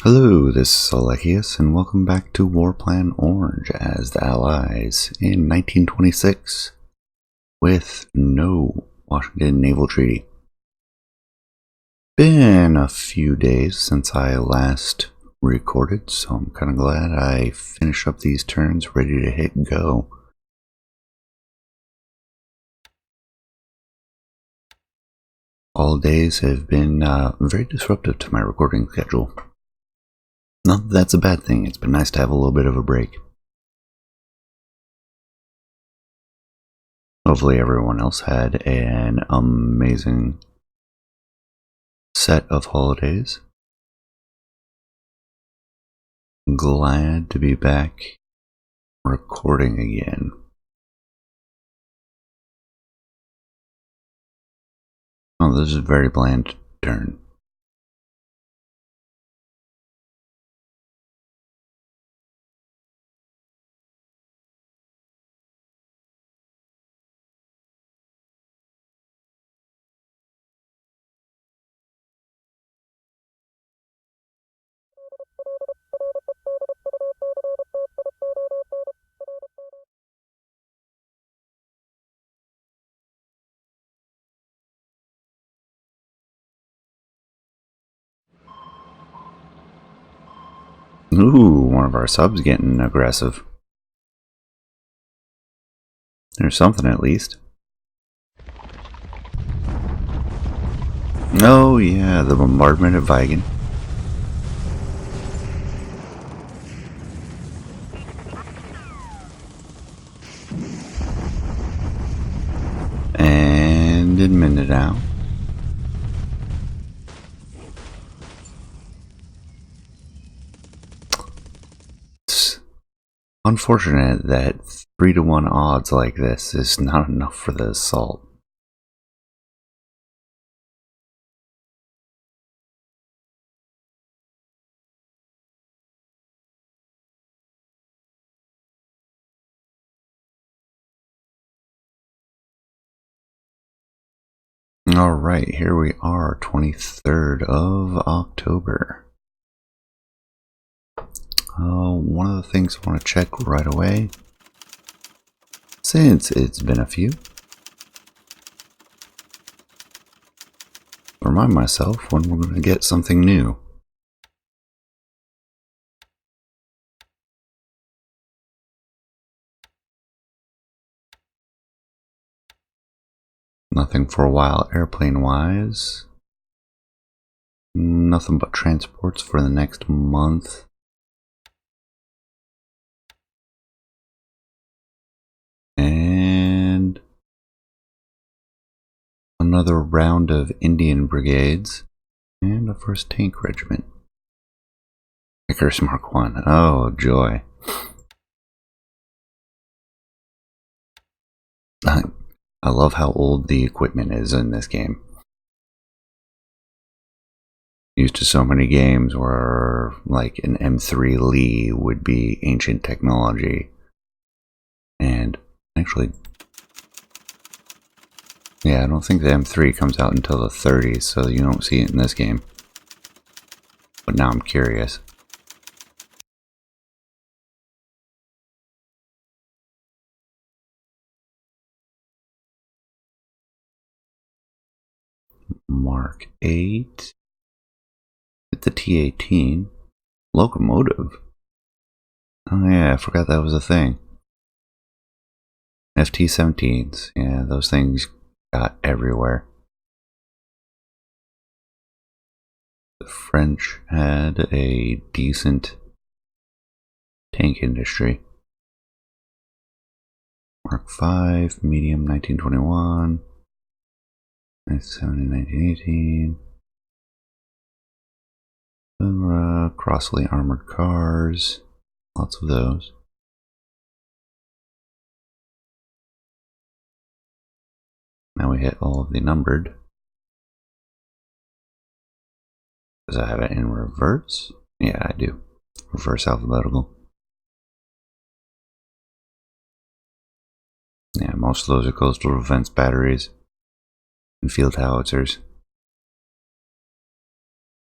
Hello, this is Alechius, and welcome back to Warplan Orange as the Allies in 1926 with no Washington Naval Treaty. Been a few days since I last recorded, so I'm kind of glad I finished up these turns ready to hit go. All days have been very disruptive to my recording schedule. Not that that's a bad thing, it's been nice to have a little bit of a break. Hopefully everyone else had an amazing set of holidays. Glad to be back recording again. Oh, this is a very bland turn. Ooh, one of our subs getting aggressive. There's something at least. Oh yeah, the bombardment of Vigan. And in Mindanao. It's unfortunate that 3-to-1 odds like this is not enough for the assault. Alright, here we are, 23rd of October. One of the things I want to check right away, since it's been a few, remind myself when we're going to get something new. Nothing for a while airplane-wise. Nothing but transports for the next month. And another round of Indian brigades. And a first tank regiment. Icarus Mark 1. Oh, joy. I love how old the equipment is in this game. Used to so many games where like an M3 Lee would be ancient technology. And actually, yeah, I don't think the M3 comes out until the 30s, so you don't see it in this game. But now I'm curious. Mark 8. Hit the T-18. Locomotive. Oh yeah, I forgot that was a thing. FT-17s. Yeah, those things got everywhere. The French had a decent tank industry. Mark 5, medium 1921. 1970, 1918. Crossley armored cars. Lots of those. Now we hit all of the numbered. Does I have it in reverse? Yeah, I do. Reverse alphabetical. Yeah, most of those are coastal defense batteries and field howitzers.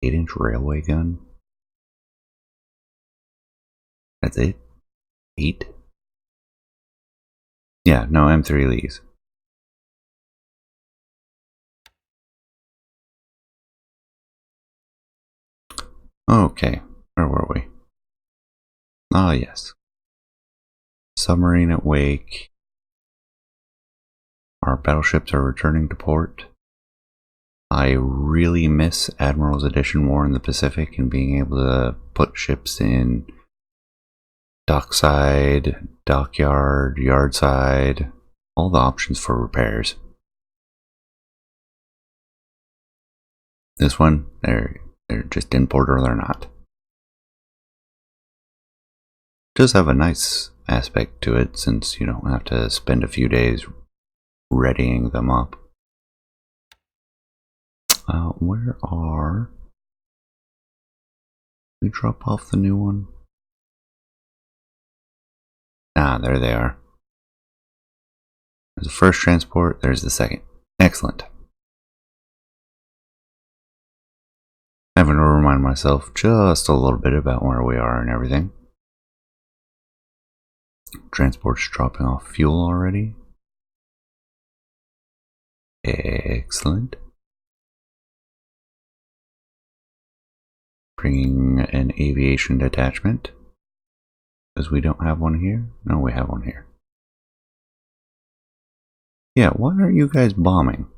8-inch railway gun? That's it? 8? Yeah, no, M3 Lees. Okay, where were we? Ah, yes. Submarine at wake. Our battleships are returning to port. I really miss Admiral's Edition War in the Pacific and being able to put ships in dockside, dockyard, yardside, all the options for repairs. This one, they're just in port or they're not. Does have a nice aspect to it since you don't have to spend a few days readying them up. Where are... we drop off the new one? Ah, there they are. There's the first transport, there's the second. Excellent. Having to remind myself just a little bit about where we are and everything. Transport's dropping off fuel already. Excellent. Bringing an aviation detachment. Because we don't have one here? No, we have one here. Yeah, why aren't you guys bombing?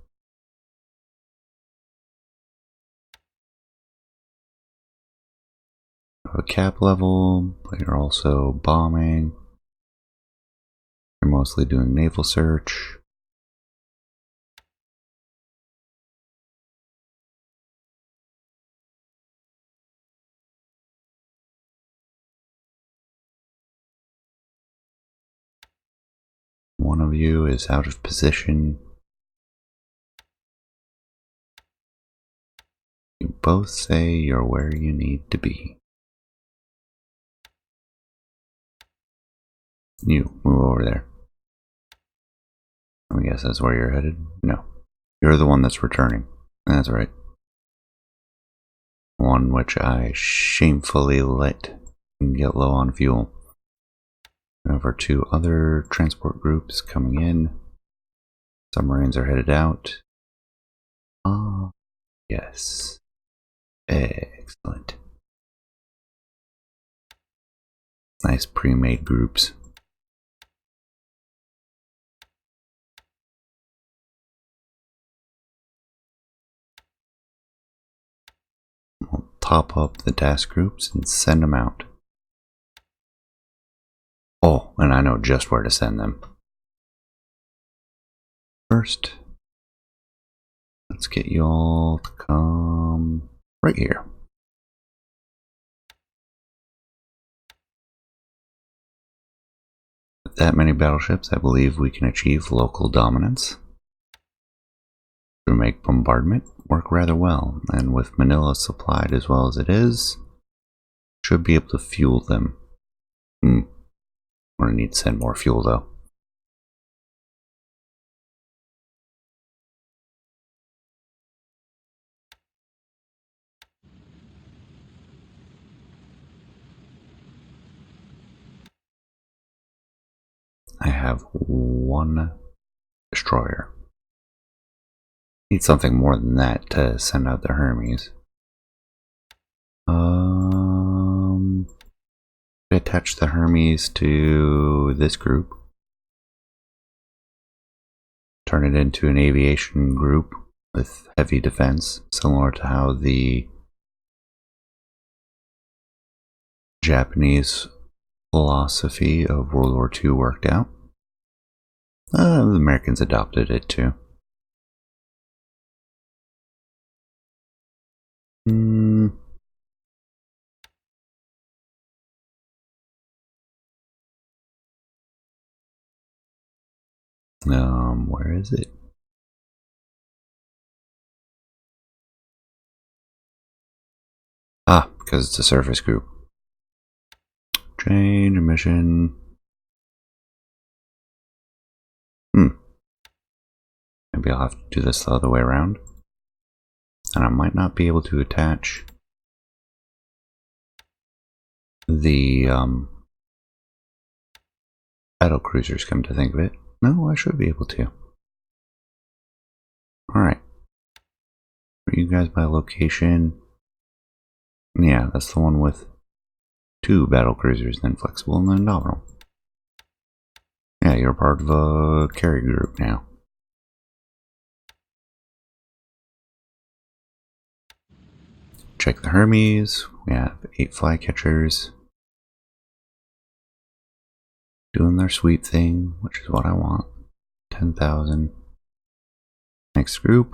A cap level, but you're also bombing. You're mostly doing naval search. One of you is out of position. You both say you're where you need to be. You, move over there. I guess that's where you're headed? No. You're the one that's returning. That's right. One which I shamefully let get low on fuel. We have our 2 other transport groups coming in. Submarines are headed out. Ah, yes. Excellent. Nice pre-made groups. We'll top up the task groups and send them out. Oh, and I know just where to send them. First, let's get you all to come right here. With that many battleships, I believe we can achieve local dominance. To make bombardment work rather well, and with Manila supplied as well as it is, should be able to fuel them. We're gonna need to send more fuel though. I have 1 destroyer. Need something more than that to send out the Hermes. Attach the Hermes to this group. Turn it into an aviation group with heavy defense, similar to how the Japanese philosophy of World War II worked out. The Americans adopted it too. Where is it? Ah, because it's a surface group. Change mission. Maybe I'll have to do this the other way around. And I might not be able to attach the battle cruisers, come to think of it. No, I should be able to. Alright. Are you guys by location? Yeah, that's the one with 2 battle cruisers, then flexible, and then nominal. Yeah, you're part of a carry group now. Check the Hermes. We have 8 flycatchers. Doing their sweet thing, which is what I want. 10,000. Next group.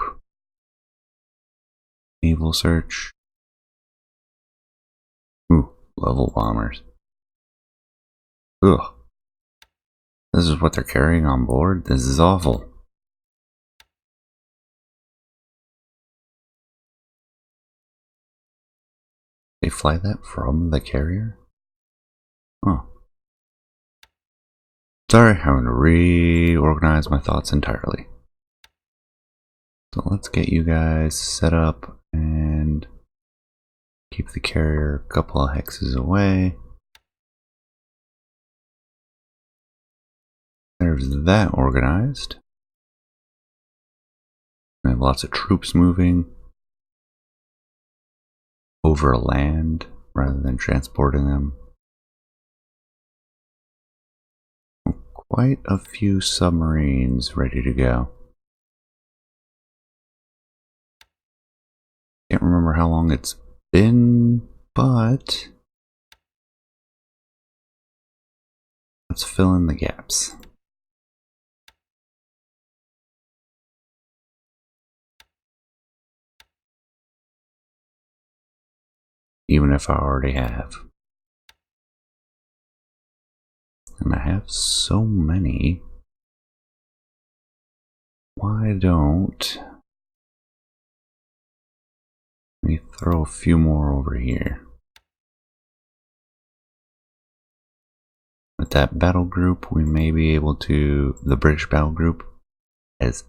Naval search. Ooh, level bombers. Ugh. This is what they're carrying on board? This is awful. They fly that from the carrier? Oh. Sorry, having to reorganize my thoughts entirely. So let's get you guys set up and keep the carrier a couple of hexes away. There's that organized. We have lots of troops moving over land rather than transporting them. Quite a few submarines ready to go. Can't remember how long it's been, but let's fill in the gaps. Even if I already have. And I have so many. Why don't we throw a few more over here? With that battle group, we may be able to, the British battle group, as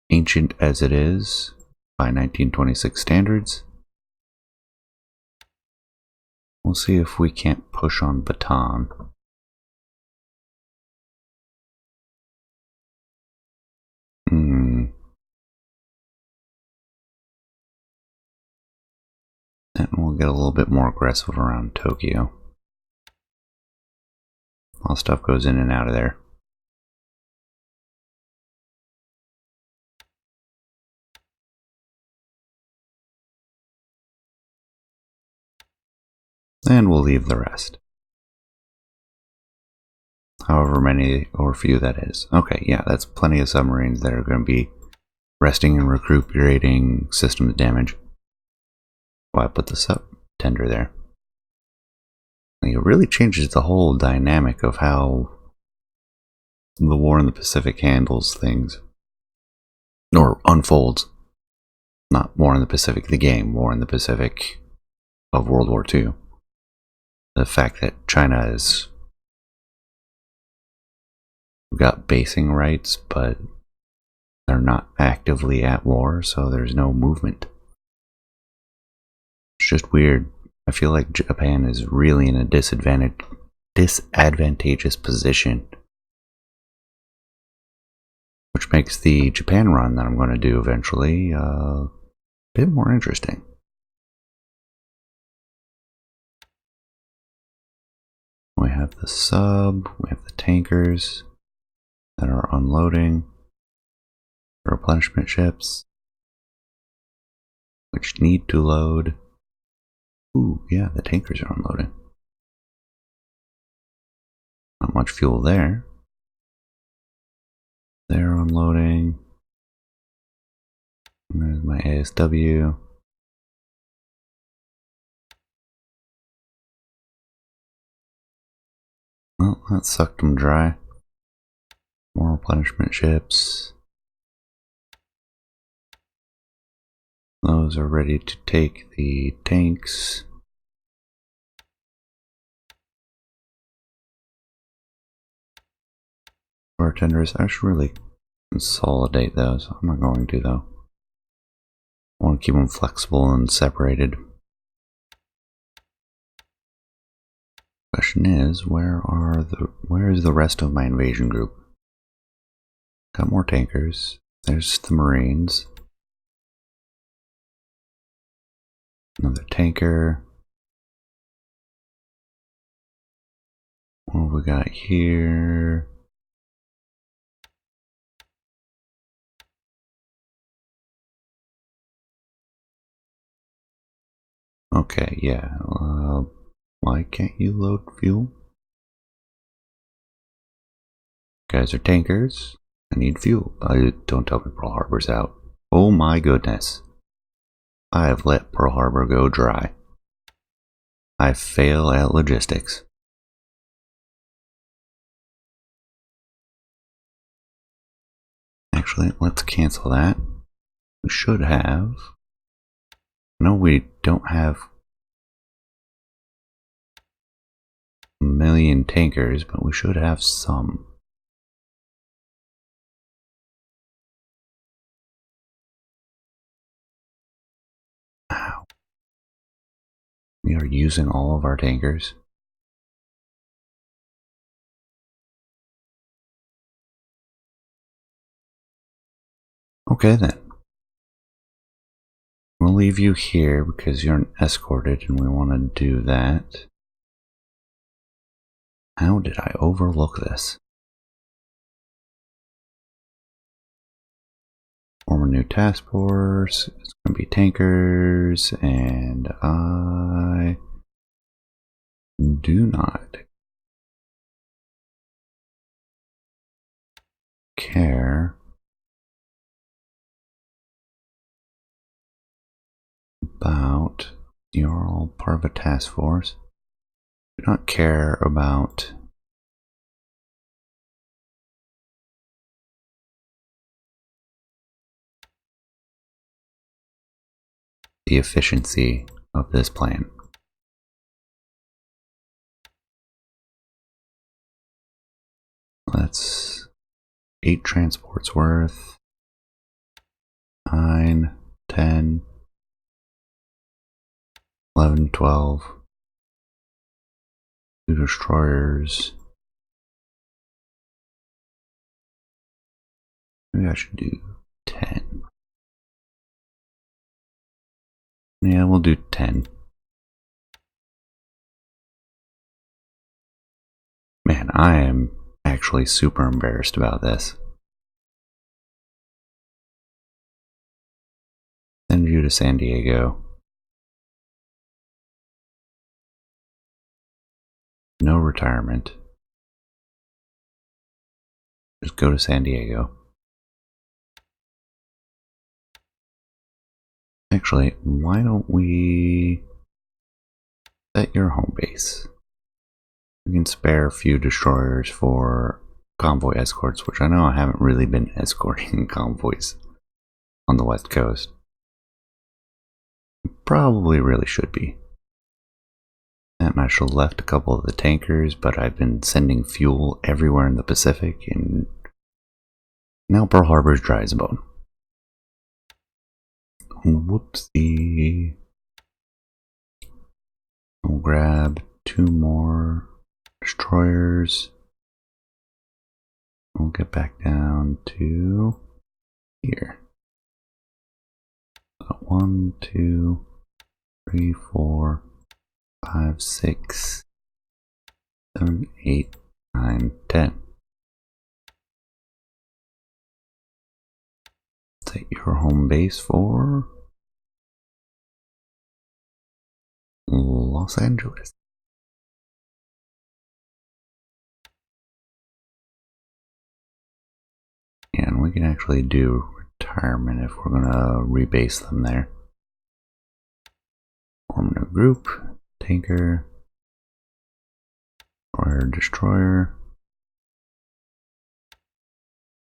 ancient as it is by 1926 standards, we'll see if we can't push on Bataan. And we'll get a little bit more aggressive around Tokyo. A lot of stuff goes in and out of there. And we'll leave the rest. However many or few that is. Okay, yeah, that's plenty of submarines that are going to be resting and recuperating systems damage. Why put the sub tender there? It really changes the whole dynamic of how the war in the Pacific handles things. Or unfolds. Not War in the Pacific, the game, War in the Pacific of World War II. The fact that China has got basing rights, but they're not actively at war, so there's no movement. It's just weird. I feel like Japan is really in a disadvantageous position. Which makes the Japan run that I'm going to do eventually a bit more interesting. We have the sub, we have the tankers that are unloading, the replenishment ships, which need to load. Ooh, yeah, the tankers are unloading. Not much fuel there. They're unloading. And there's my ASW. Well, that sucked them dry. More replenishment ships. Those are ready to take the tanks. Bartenders, I should really consolidate those. I'm not going to though. I want to keep them flexible and separated. Question is, where is the rest of my invasion group? Got more tankers. There's the Marines. Another tanker. What have we got here? Okay, yeah. Why can't you load fuel? Guys are tankers. I need fuel. Don't tell me Pearl Harbor's out. Oh my goodness. I have let Pearl Harbor go dry. I fail at logistics. Actually, let's cancel that. We should have. No, we don't have a million tankers, but we should have some. Ow. We are using all of our tankers. Okay then. We'll leave you here because you're escorted and we want to do that. How did I overlook this? Form a new task force. It's going to be tankers, and I do not care about. You're all part of a task force. Do not care about the efficiency of this plan. That's 8 transports worth. 9, 10, 11, 12. 2 destroyers. Maybe I should do 10. Yeah, we'll do 10. Man, I am actually super embarrassed about this. Send you to San Diego. No retirement. Just go to San Diego. Actually, why don't we set your home base? We can spare a few destroyers for convoy escorts, which I know I haven't really been escorting convoys on the West Coast. Probably really should be. And I should have left a couple of the tankers, but I've been sending fuel everywhere in the Pacific, and now Pearl Harbor's dry as a bone. Whoopsie. We'll grab 2 more destroyers. We'll get back down to here. 1, 2, 3, 4, 5, 6, 7, 8, 9, 10. Set your home base for Los Angeles. And we can actually do retirement if we're going to rebase them there. Form a group, tanker, destroyer,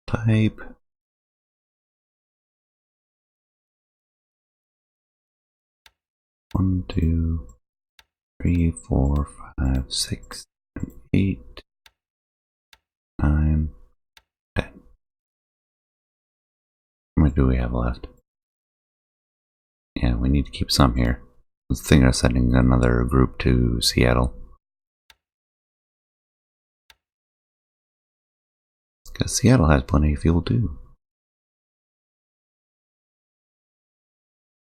type. One, 2, 3, 4, 5, 6, 7, 8, 9, 10. How many do we have left? Yeah, we need to keep some here. I was thinking of sending another group to Seattle. Because Seattle has plenty of fuel too.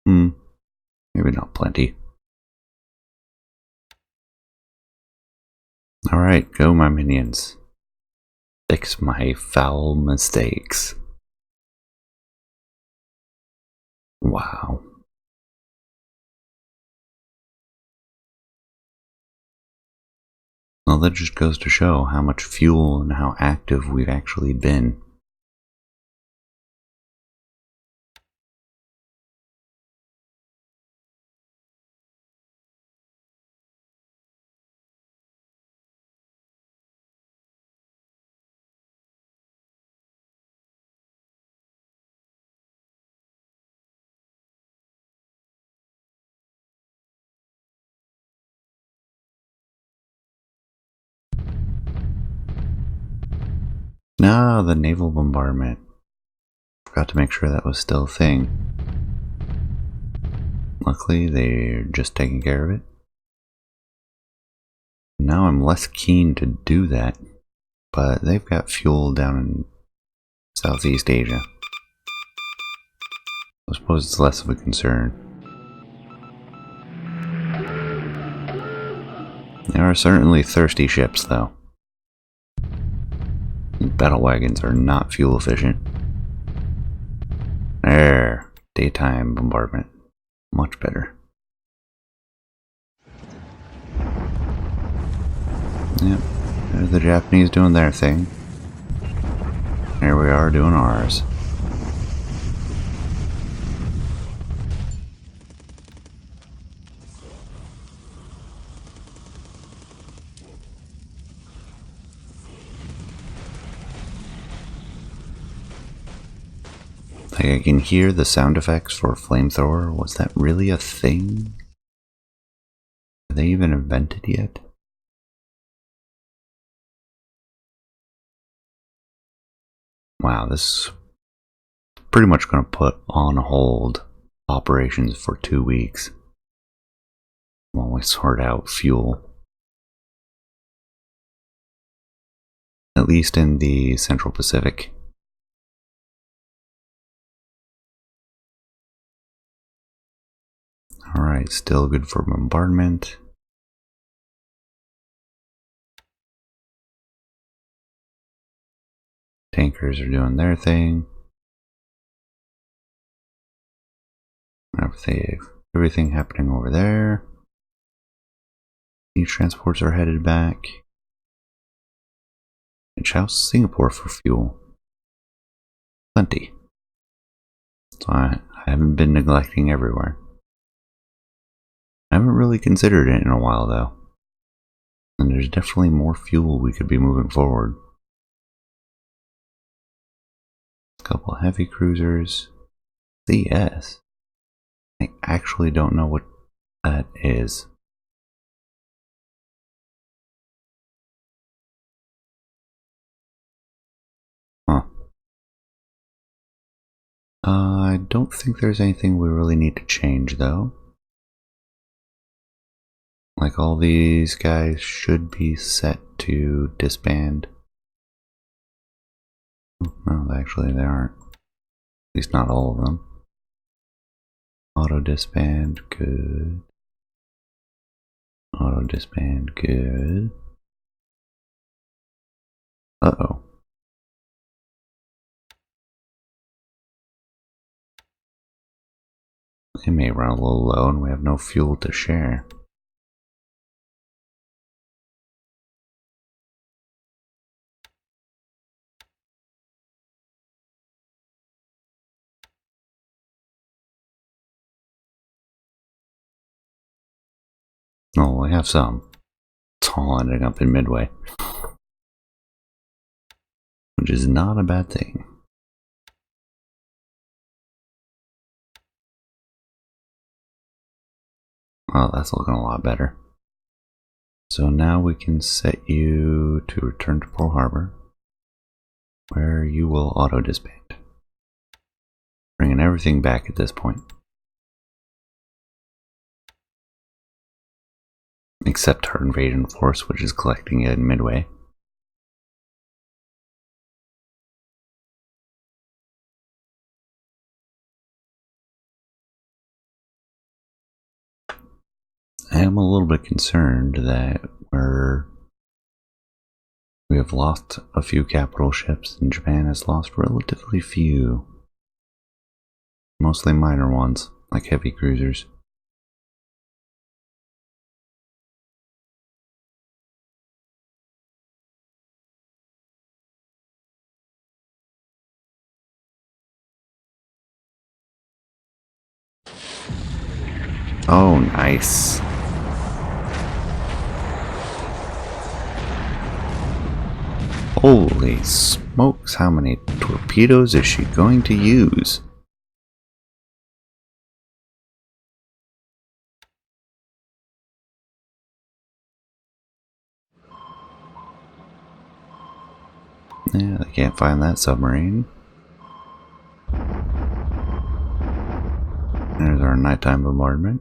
Maybe not plenty. Alright, go my minions. Fix my foul mistakes. Wow. Well, that just goes to show how much fuel and how active we've actually been. Ah, the naval bombardment. Forgot to make sure that was still a thing. Luckily, they're just taking care of it. Now I'm less keen to do that, but they've got fuel down in Southeast Asia. I suppose it's less of a concern. There are certainly thirsty ships, though. Battle wagons are not fuel efficient. There, daytime bombardment. Much better. Yep, there's the Japanese doing their thing. Here we are doing ours. Like, I can hear the sound effects for flamethrower. Was that really a thing? Are they even invented yet? Wow, this is pretty much going to put on hold operations for 2 weeks while we sort out fuel. At least in the Central Pacific. Alright, still good for bombardment. Tankers are doing their thing. Everything happening over there. These transports are headed back. And how's Singapore for fuel? Plenty. So I haven't been neglecting everywhere. I haven't really considered it in a while though. And there's definitely more fuel we could be moving forward. A couple heavy cruisers. CS. I actually don't know what that is. Huh. I don't think there's anything we really need to change though. Like, all these guys should be set to disband. No, actually they aren't. At least not all of them. Auto disband, good. Auto disband, good. Uh-oh. They may run a little low and we have no fuel to share. Oh, we have some. It's all ending up in Midway. Which is not a bad thing. Well, that's looking a lot better. So now we can set you to return to Pearl Harbor, where you will auto disband. Bringing everything back at this point. Except our invasion force, which is collecting it in Midway. am a little bit concerned that we have lost a few capital ships, and Japan has lost relatively few. Mostly minor ones, like heavy cruisers. Oh, nice. Holy smokes, how many torpedoes is she going to use? Yeah, they can't find that submarine. There's our nighttime bombardment.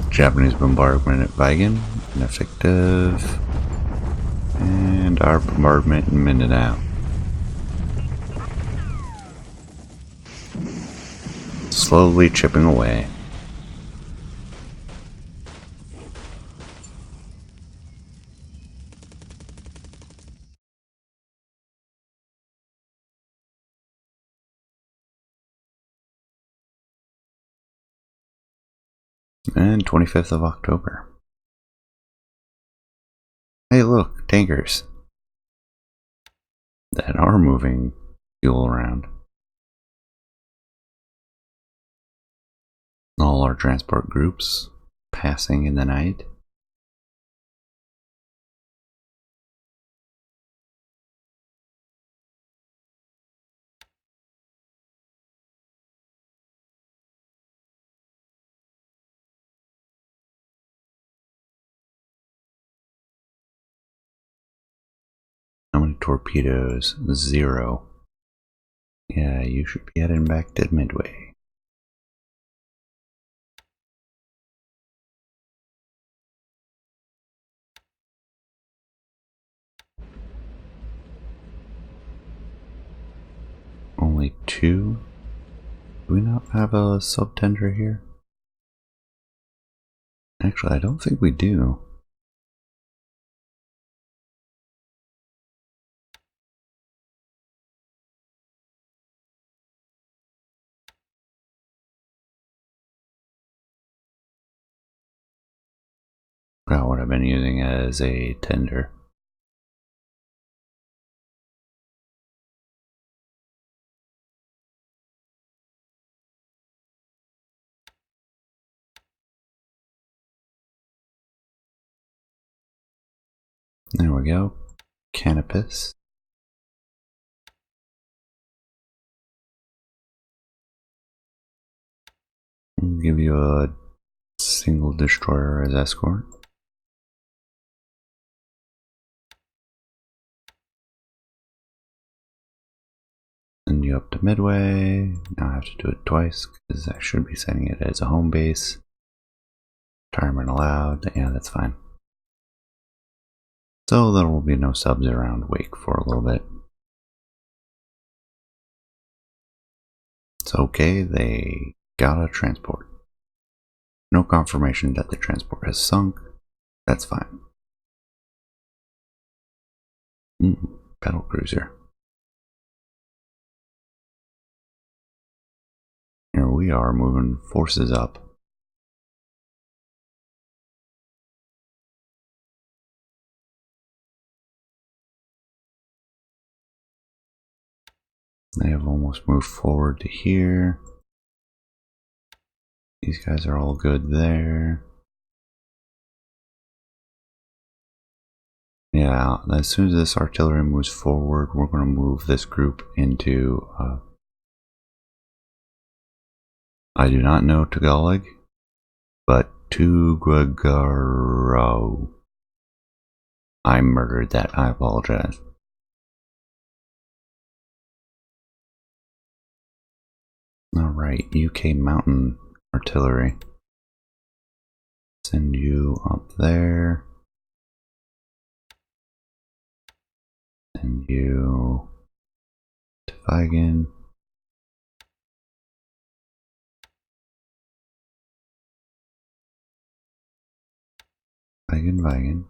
Japanese bombardment at Vigan, ineffective. And our bombardment in Mindanao. Slowly chipping away. And 25th of October. Hey look, tankers that are moving fuel around. All our transport groups passing in the night. How many torpedoes? 0. Yeah, you should be heading back to Midway. Only 2? Do we not have a subtender here? Actually, I don't think we do. Forgot what I've been using as a tender. There we go. Canopus. I'll give you a single destroyer as escort. Send you up to Midway. Now I have to do it twice because I should be setting it as a home base. Retirement allowed. Yeah, that's fine. So there will be no subs around Wake for a little bit. It's okay, they got a transport. No confirmation that the transport has sunk. That's fine. Battle cruiser. Here we are moving forces up. They have almost moved forward to here. These guys are all good there. Yeah, as soon as this artillery moves forward, we're going to move this group into... I do not know Tagalog, but Tuguegarao. I murdered that. I apologize. Alright, UK Mountain Artillery. Send you up there. Send you to Vigan. Vigan.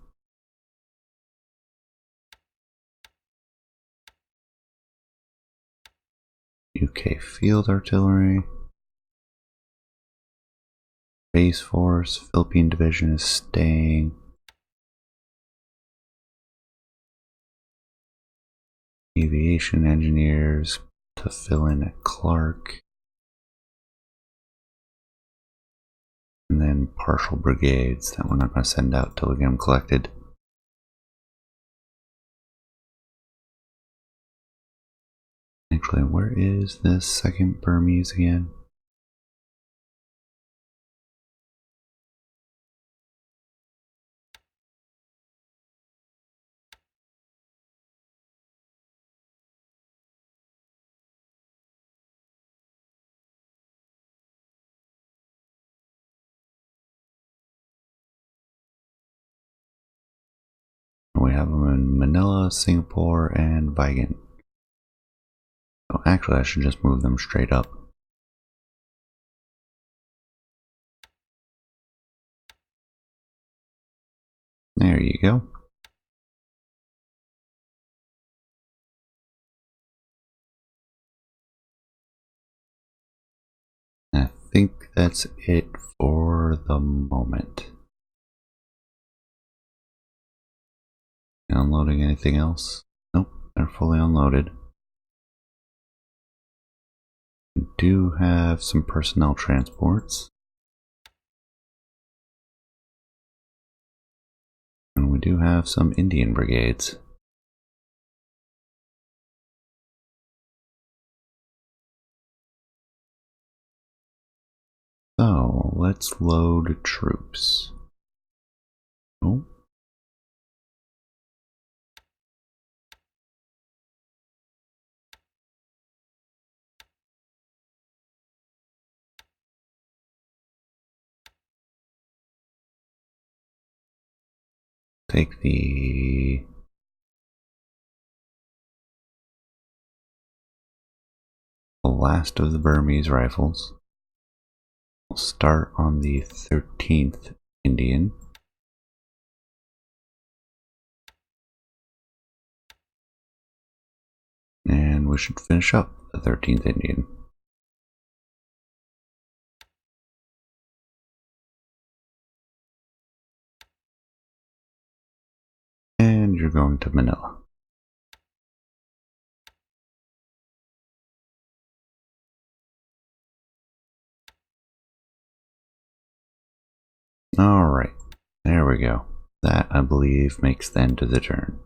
UK Field Artillery. Base Force, Philippine Division is staying. Aviation Engineers to fill in at Clark. And then partial brigades that we're not going to send out till we get them collected. Actually, where is this second Burmese again? We have them in Manila, Singapore, and Vigan. So actually, I should just move them straight up. There you go. I think that's it for the moment. Unloading anything else? Nope, they're fully unloaded. We do have some personnel transports. And we do have some Indian brigades. So, let's load troops. Oh. Take the last of the Burmese rifles. We'll start on the 13th Indian. And we should finish up the 13th Indian. And you're going to Manila. Alright, there we go. That, I believe, makes the end of the turn.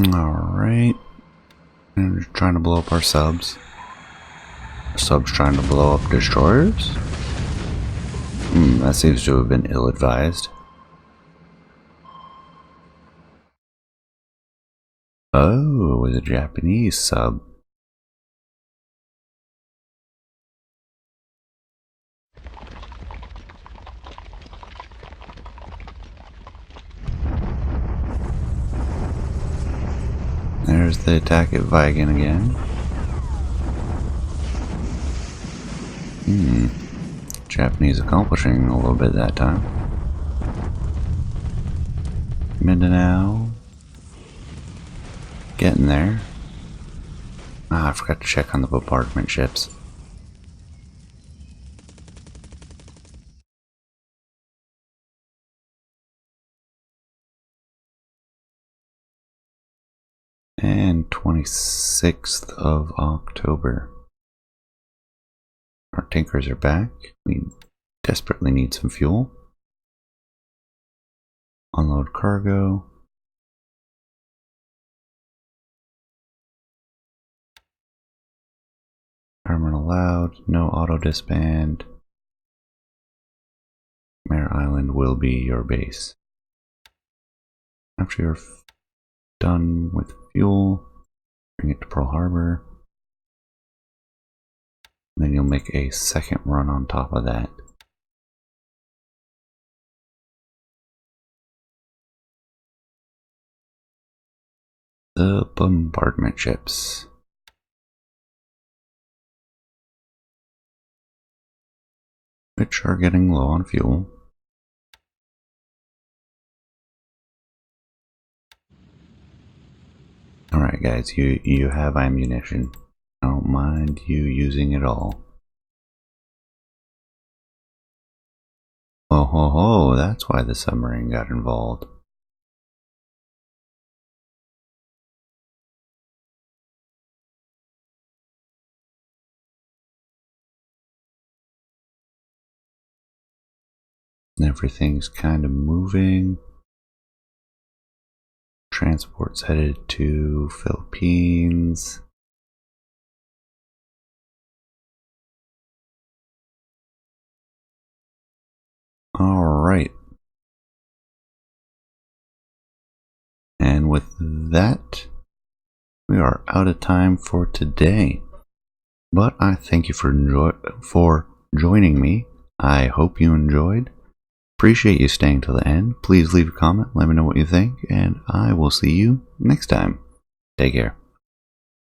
Alright. And we're trying to blow up our subs. Subs trying to blow up destroyers? That seems to have been ill-advised. Oh, it was a Japanese sub. There's the attack at Vigan again. Japanese accomplishing a little bit that time. Mindanao. Getting there. Ah, I forgot to check on the bombardment ships. And 26th of October. Our tankers are back. We desperately need some fuel. Unload cargo. Firemen allowed. No auto disband. Mare Island will be your base. After you're done with fuel, bring it to Pearl Harbor. Then you'll make a second run on top of that. The bombardment ships. Which are getting low on fuel. Alright guys, you have ammunition. I don't mind you using it all. Oh ho ho, that's why the submarine got involved. Everything's kind of moving. Transport's headed to Philippines. Alright. And with that, we are out of time for today. But I thank you for joining me. I hope you enjoyed. Appreciate you staying till the end. Please leave a comment, let me know what you think, and I will see you next time. Take care.